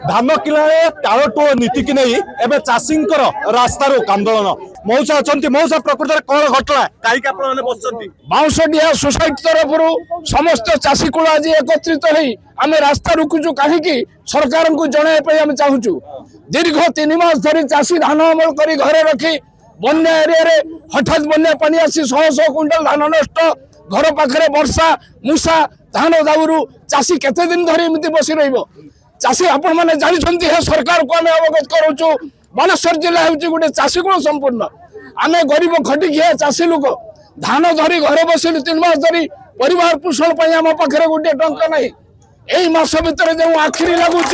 धान किलारे टाळटूळ नीति की नहीं एबे चाषींकर रास्तारू आंदोलन मौसा अच्छा मौसा प्रकृत कौन घटना कहीं बसुँच बाउंशडिया सोसाइटी तरफ समस्त चाषी कूल आज एकत्रित आम रास्ता रुकुचु कहीं सरकार को जन चाहूँ दीर्घ 3 मास धरी चाषी धान अमल कर घरे रखी बन्या एरिया हठात बन्या पानी आसी 100 क्विंटाल धान नष्ट घर पाखे वर्षा मूषा धान दाउरू चाषी केते दिन धरी एमती बसी चाषी आपण मैंने जानते हैं सरकार को आम अवगत करूँ बालेश्वर जिला हूँ गोटे चाषी कूल संपूर्ण आम गरीब खटिकिया चाषी लोक धान धरी घरे बसिलु 3 मास धरी परिवार पोषण पर आम पाखे गोटे टंका ना यही मास भितर जो आखिरी लगुच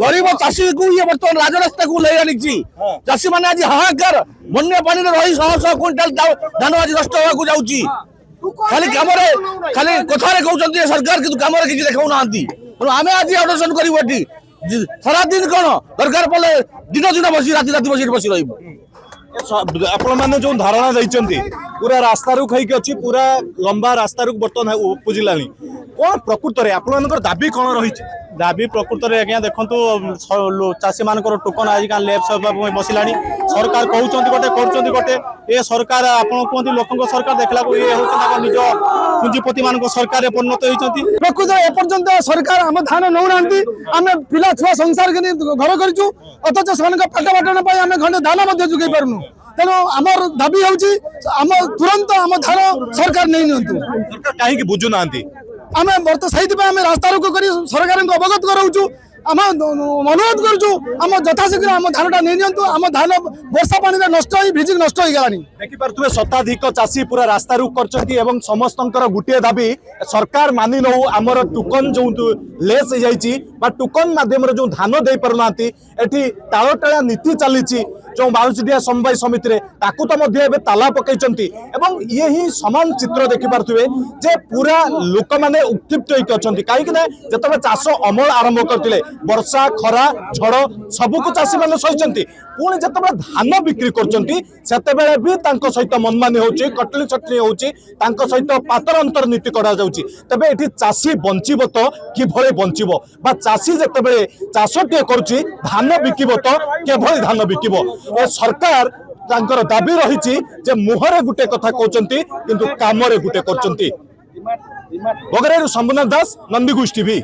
गरीब चाषी को ये बर्तमान राजरास्ता को ले आनी चाषी मैंने आज हाहाकार बन्या पानी रही 100 क्विंटाल धान आज नष्ट होगा जाऊँगी खाली कम खाली कथार कहते सरकार किंतु कम किसी देखा ना आम आज ऑडिशन कर सारा दिन कौन दरकार पड़े दिन दिन बस राति राति बस बस रही आपण मैंने जो धारणा देते पूरा रास्ता रुक होगी पूरा लंबा रास्ता रुक बर्तमान उपजिला कौन प्रकृत में आपण दाबी कौन रही दाबी प्रकृत में आज्ञा देखो चाषी मान टोकन आज लेफ्ट बसला सरकार कहते गोटे कर गोटे ये सरकार आप कहते लोक सरकार देखला ये हूँ निज पुंजीपति मान सरकार परिणत होती प्रकृत एपर्यंत सरकार आम धान नौना आम पिला छुआ संसार के घर करूँ अथच से पेट बाटन आम खंडे धान जोगे पार्नु तेणु आमर दाबी होम तुरंत आम धान सरकार नहीं नि कहीं बुझुना आम से रास्ता रोक कर सरकार को अवगत कराऊँ आम अनुरोध करुँ आम यथाशीघ्र आम धानटा नहीं नियंतु आम धान वर्षा पानी नष्ट भिजिक नष्ट हो गलानी देखिपे शताधिक चाषी पूरा रास्ता रुक कर समस्त गोटे दाबी सरकार मानि नौ आमर टोकन जो लेस हो टोकन मध्यम जो धान दे पारना एटी टाळटाळा नीति चली जो बाउंशडिया समवाय समिति तो ताला पकई ये ही सामान चित्र देखिपे जे पूरा लोक मैंने उत्क्षिप्त होती कहीं जिते चाष अमल आरंभ करते वर्षा खरा झड़ सबको चाषी मैंने सही पुणी जिते धान बिक्री करते भी सहित मनमानी हो कटली छटली हो सहित पातर अंतर नीति करा तेज ये चाषी बंचब तो किभली बंचब चाषी जिते चाषटे करुच्ची धान बिकब तो किभली धान बिकब ए सरकार तांकर दाबी रही मुहरे गुटे कथा कहते किंतु काम गुटे कर। बगरेरु शंभुनाथ दास, नंदीघोष टीवी।